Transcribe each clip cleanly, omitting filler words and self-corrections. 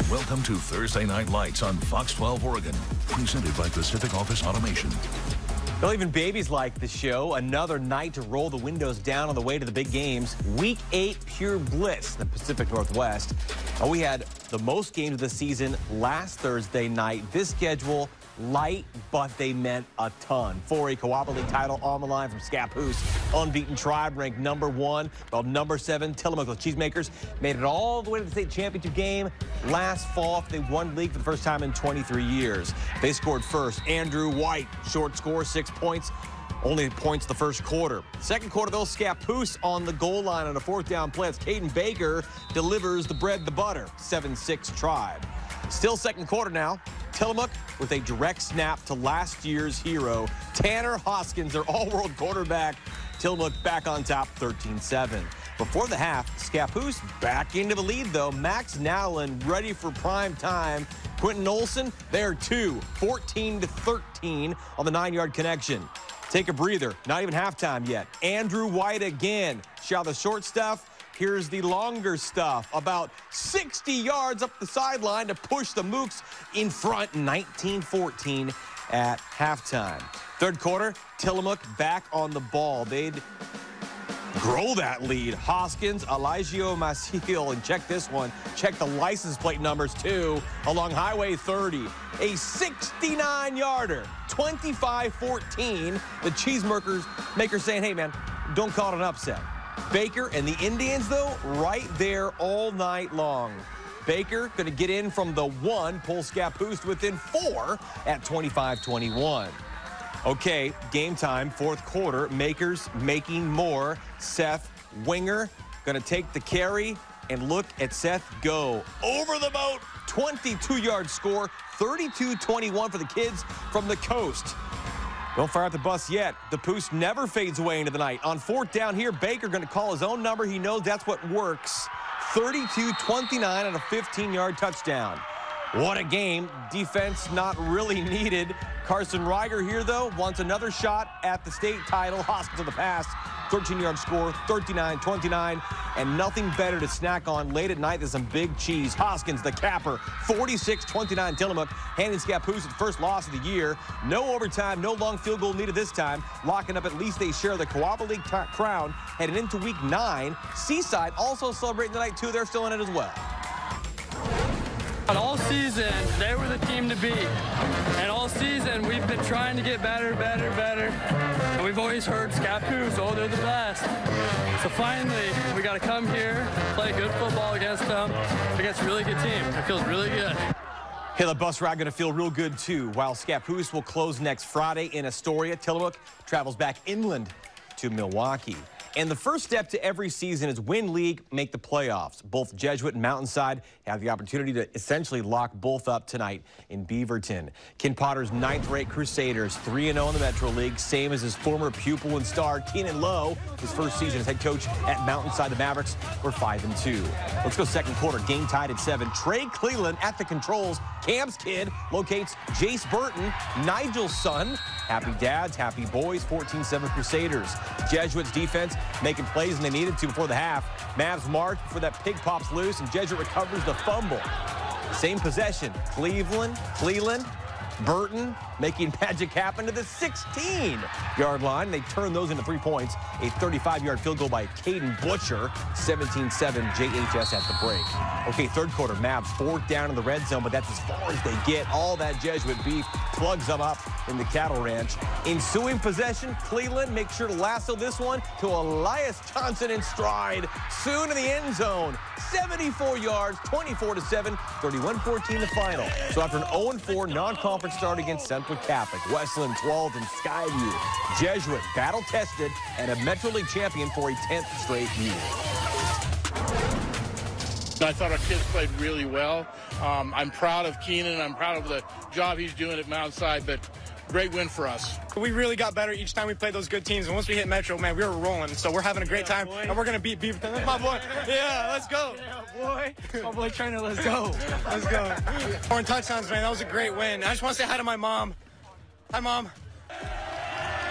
Welcome to Thursday Night Lights on Fox 12 Oregon, presented by Pacific Office Automation. Well, even babies like the show. Another night to roll the windows down on the way to the big games. Week 8, pure bliss in the Pacific Northwest. And we had the most games of the season last Thursday night. This schedule, light, but they meant a ton. 4A Co-op League title on the line from Scappoose. Unbeaten Tribe ranked #1, while #7 Tillamook Cheesemakers made it all the way to the state championship game last fall. They won league for the first time in 23 years. They scored first. Andrew White, short score, 6 points. Only points the first quarter. Second quarter, though, Scappoose on the goal line on a 4th down play. It's Caden Baker delivers the bread, the butter. 7-6 Tribe. Still second quarter now. Tillamook with a direct snap to last year's hero, Tanner Hoskins, their all-world quarterback. Tillamook back on top, 13-7. Before the half, Scappoose back into the lead, though. Max Nowlin ready for prime time. Quentin Olson, there too, 14-13 on the 9-yard connection. Take a breather, not even halftime yet. Andrew White again. Shot the short stuff. Here's the longer stuff, about 60 yards up the sideline to push the Mooks in front, 19-14 at halftime. Third quarter, Tillamook back on the ball. They'd grow that lead. Hoskins, Elijio Maciel, and check this one. Check the license plate numbers, too, along Highway 30. A 69-yarder, 25-14. The Cheesemakers saying, hey, man, don't call it an upset. Baker and the Indians, though, right there all night long. Baker going to get in from the 1, pull Scappoose within 4 at 25-21. Okay, game time, 4th quarter. Makers making more. Seth Winger going to take the carry, and look at Seth go. Over the moat, 22-yard score, 32-21 for the kids from the coast. Don't fire out the bus yet. The Poos never fades away into the night. On 4th down here, Baker going to call his own number. He knows that's what works. 32-29 on a 15-yard touchdown. What a game. Defense not really needed. Carson Reiger here, though, wants another shot at the state title. Hoskins on the pass. 13-yard score, 39-29, and nothing better to snack on late at night than some big cheese. Hoskins, the capper, 46-29 Tillamook, handing Scappoose its first loss of the year. No overtime, no long field goal needed this time, locking up at least a share of the Co-op League crown heading into week 9. Seaside also celebrating tonight, too. They're still in it as well. All season, they were the team to beat. And all season, we've been trying to get better. And we've always heard Scappoose, oh, they're the best. So finally, we got to come here, play good football against them, against a really good team. It feels really good. Hey, the bus ride going to feel real good, too. While Scappoose will close next Friday in Astoria, Tillamook travels back inland to Milwaukee. And the first step to every season is win league, make the playoffs. Both Jesuit and Mountainside have the opportunity to essentially lock both up tonight in Beaverton. Ken Potter's 9th-rate Crusaders, 3-0 in the Metro League, same as his former pupil and star, Keenan Lowe. His first season as head coach at Mountainside, the Mavericks were 5-2. Let's go second quarter, game tied at 7. Trey Cleland at the controls. Cam's kid locates Jace Burton, Nigel's son. Happy dads, happy boys, 14-7 Crusaders. Jesuits defense making plays, and they needed to before the half. Mavs march before that pig pops loose, and Jesuit recovers the fumble. Same possession. Cleland, Burton making magic happen to the 16-yard line. They turn those into 3 points. A 35-yard field goal by Caden Butcher. 17-7 JHS at the break. Okay, third quarter, Mavs 4th down in the red zone, but that's as far as they get. All that Jesuit beef plugs them up in the cattle ranch. Ensuing possession, Cleveland makes sure to lasso this one to Elias Johnson in stride. Soon in the end zone. 74 yards, 24-7, 31-14 the final. So after an 0-4 non-conference start against Central Catholic, Westland 12th and Skyview, Jesuit battle-tested and a Metro League champion for a 10th straight year. I thought our kids played really well. I'm proud of Keenan. I'm proud of the job he's doing at Mountainside, but great win for us. We really got better each time we played those good teams, and once we hit Metro, man, we were rolling. So we're having a great time, and we're going to beat Beaverton. That's my boy. Yeah, let's go. Yeah, boy. My boy Trainer, let's go. Let's go. 4 touchdowns, man. That was a great win. I just want to say hi to my mom. Hi, Mom.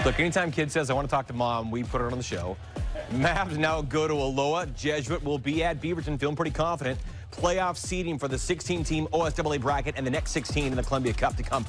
Look, anytime kid says, I want to talk to Mom, we put her on the show. Mavs now go to Aloha. Jesuit will be at Beaverton, feeling pretty confident. playoff seeding for the 16-team OSAA bracket and the next 16 in the Columbia Cup to come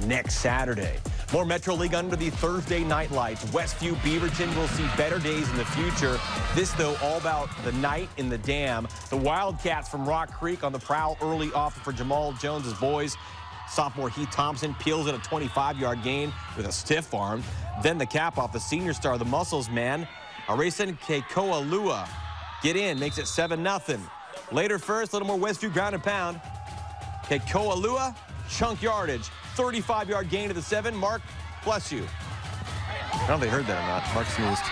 next Saturday. More Metro League under the Thursday night lights. Westview Beaverton will see better days in the future. This, though, all about the night in the Dam. The Wildcats from Rock Creek on the prowl early offer for Jamal Jones's boys. Sophomore Heath Thompson peels at a 25-yard gain with a stiff arm. Then the cap off the senior star, the Muscles man, Aracen Kekoa-Lua. Get in, makes it 7-0. Later first, a little more Westview ground and pound. Kekoa-Lua, chunk yardage. 35-yard gain to the 7. Mark, bless you. I don't know if they heard that or not. Mark sneezed.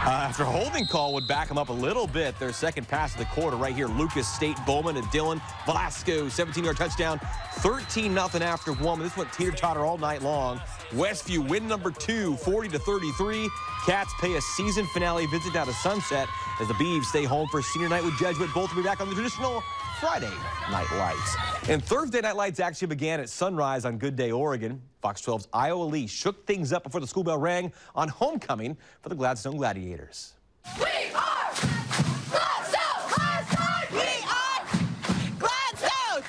After a holding call would back him up a little bit. Their second pass of the quarter right here. Lucas State Bowman and Dylan Velasco. 17-yard touchdown. 13-0 after 1. This went teeter-totter all night long. Westview win number 2, 40-33. Cats pay a season finale visit down to Sunset as the Beavs stay home for senior night with Jesuit. Both will be back on the traditional Friday night lights. And Thursday night lights actually began at sunrise on Good Day, Oregon. Fox 12's Iowa Lee shook things up before the school bell rang on homecoming for the Gladstone Gladiators. We are Gladstone! Gladstone! We are Gladstone!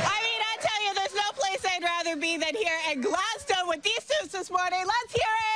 I mean, I tell you, there's no place I'd rather be than here at Gladstone with these students this morning. Let's hear it!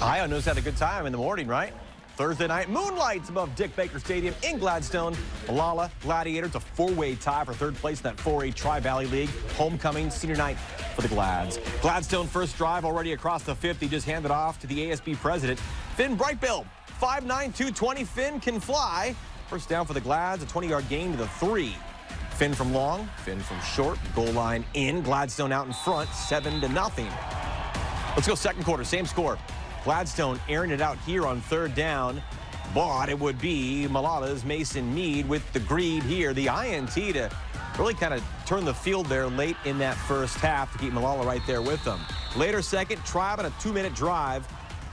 Ohio knows how to had a good time in the morning, right? Thursday night, moonlights above Dick Baker Stadium in Gladstone. Malala Gladiators, a four-way tie for third place in that 4A Tri-Valley League. Homecoming senior night for the Glads. Gladstone first drive already across the 50, just handed off to the ASB president, Finn Brightbill. 5'9", 220, Finn can fly. First down for the Glads, a 20-yard gain to the 3. Finn from long, Finn from short, goal line in. Gladstone out in front, 7-0. Let's go second quarter, same score. Gladstone airing it out here on third down, but it would be Malala's Mason Mead with the greed here, the INT to really kind of turn the field there late in that first half to keep Malala right there with them. Later second, Tribe on a 2-minute drive.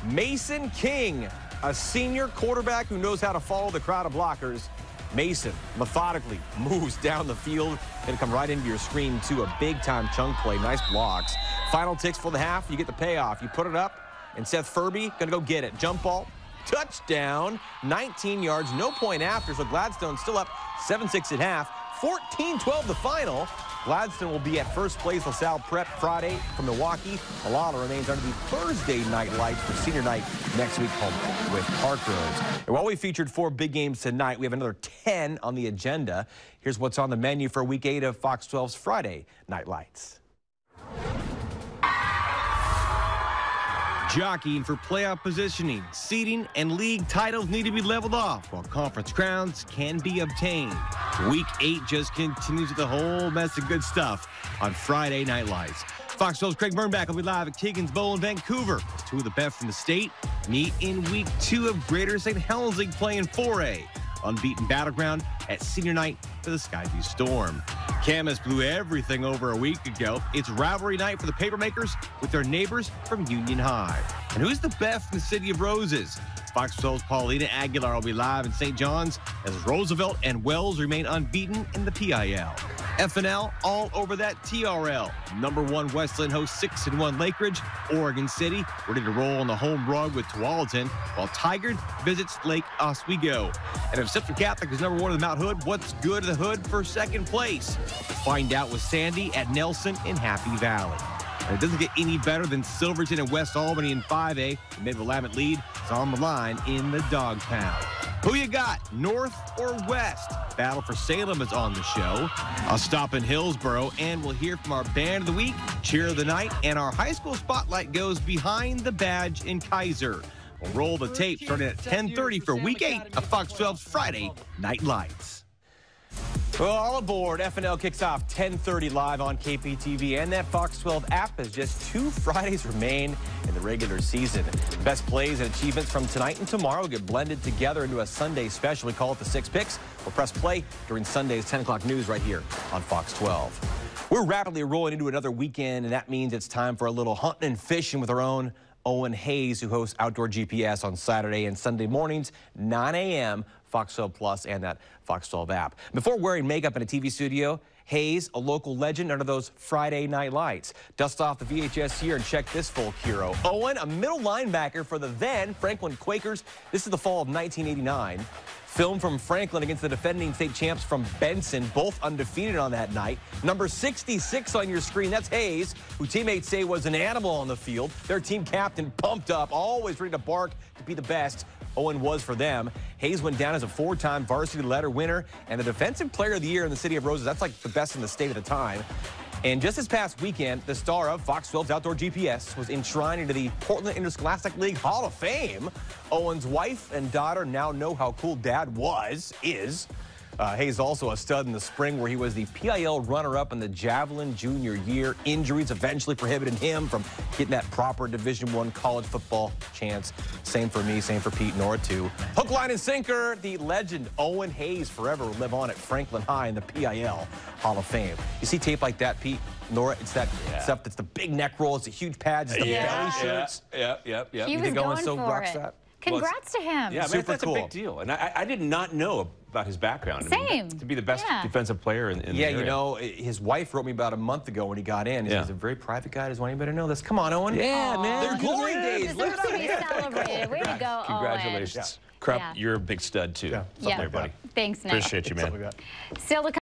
Mason King, a senior quarterback who knows how to follow the crowd of blockers. Mason methodically moves down the field, going to come right into your screen to a big-time chunk play. Nice blocks. Final ticks for the half, you get the payoff. You put it up, and Seth Furby going to go get it. Jump ball, touchdown, 19 yards, no point after, so Gladstone still up 7-6 at half. 14-12 the final. Gladstone will be at first place LaSalle Prep Friday from Milwaukee. Malala remains under the Thursday night lights for senior night next week home with Parkrose. And while we featured 4 big games tonight, we have another 10 on the agenda. Here's what's on the menu for week 8 of Fox 12's Friday night lights. Jockeying for playoff positioning, seeding, and league titles need to be leveled off while conference crowns can be obtained. Week 8 just continues with a whole mess of good stuff on Friday Night Lights. Fox 12's Craig Burnback will be live at Keegan's Bowl in Vancouver. 2 of the best from the state meet in Week 2 of Greater St. Helens League play in 4A. Unbeaten battleground at senior night for the Skyview Storm. Camas blew everything over a week ago. It's rivalry night for the Papermakers with their neighbors from Union High. And who's the best in the City of Roses? Fox 12's Paulina Aguilar will be live in St. John's as Roosevelt and Wells remain unbeaten in the PIL. FNL all over that TRL. Number 1 Westland hosts 6-1 Lakeridge. Oregon City ready to roll on the home rug with Tualatin, while Tigard visits Lake Oswego. And if Central Catholic is number 1 in the Mount Hood, what's good to the Hood for second place? Find out with Sandy at Nelson in Happy Valley. And it doesn't get any better than Silverton and West Albany in 5A. The Mid-Willamette lead is on the line in the Dog Pound. Who you got, north or west? Battle for Salem is on the show. I'll stop in Hillsboro, and we'll hear from our Band of the Week, Cheer of the Night, and our high school spotlight goes behind the badge in Kaiser. We'll roll the tape starting at 10:30 for Week 8 of Fox 12's Friday Night Lights. Well, all aboard. FNL kicks off 10:30 live on KPTV, and that Fox 12 app has just 2 Fridays remain in the regular season. The best plays and achievements from tonight and tomorrow get blended together into a Sunday special. We call it the 6 Picks. We'll press play during Sunday's 10 o'clock news right here on Fox 12. We're rapidly rolling into another weekend, and that means it's time for a little hunting and fishing with our own Owen Hayes, who hosts Outdoor GPS on Saturday and Sunday mornings, 9 a.m., Fox 12 Plus, and that Fox 12 app. Before wearing makeup in a TV studio, Hayes, a local legend under those Friday night lights. Dust off the VHS here and check this folk hero. Owen, a middle linebacker for the then Franklin Quakers. This is the fall of 1989. Film from Franklin against the defending state champs from Benson, both undefeated on that night. Number 66 on your screen, that's Hayes, who teammates say was an animal on the field. Their team captain pumped up, always ready to bark to be the best. Owen was for them. Hayes went down as a 4-time varsity letter winner and the defensive player of the year in the City of Roses. That's like the best in the state at the time. And just this past weekend, the star of Fox 12's Outdoor GPS was enshrined into the Portland Interscholastic League Hall of Fame. Owen's wife and daughter now know how cool Dad is. Hayes also a stud in the spring where he was the PIL runner-up in the javelin junior year. Injuries eventually prohibited him from getting that proper Division I college football chance. Same for me, same for Pete, Nora too. Hook, line, and sinker, the legend Owen Hayes forever will live on at Franklin High in the PIL Hall of Fame. You see tape like that, Pete, Nora, it's that stuff that's the big neck roll, it's the huge pads, it's the belly shirts. Yep. He was going for it. Congrats to him. Yeah, super that's cool. a big deal. And I did not know about his background. Same. I mean, to be the best defensive player in the area. You know, his wife wrote me about a month ago when he got in. He's a very private guy. Doesn't want anybody to know this. Come on, Owen. Yeah, man. They're glory days. Deserves to be celebrated. Way to go, Congratulations. Owen. Krupp, you're a big stud, too. Yeah. There, buddy. Thanks, Nick. Appreciate you, man. Still to come.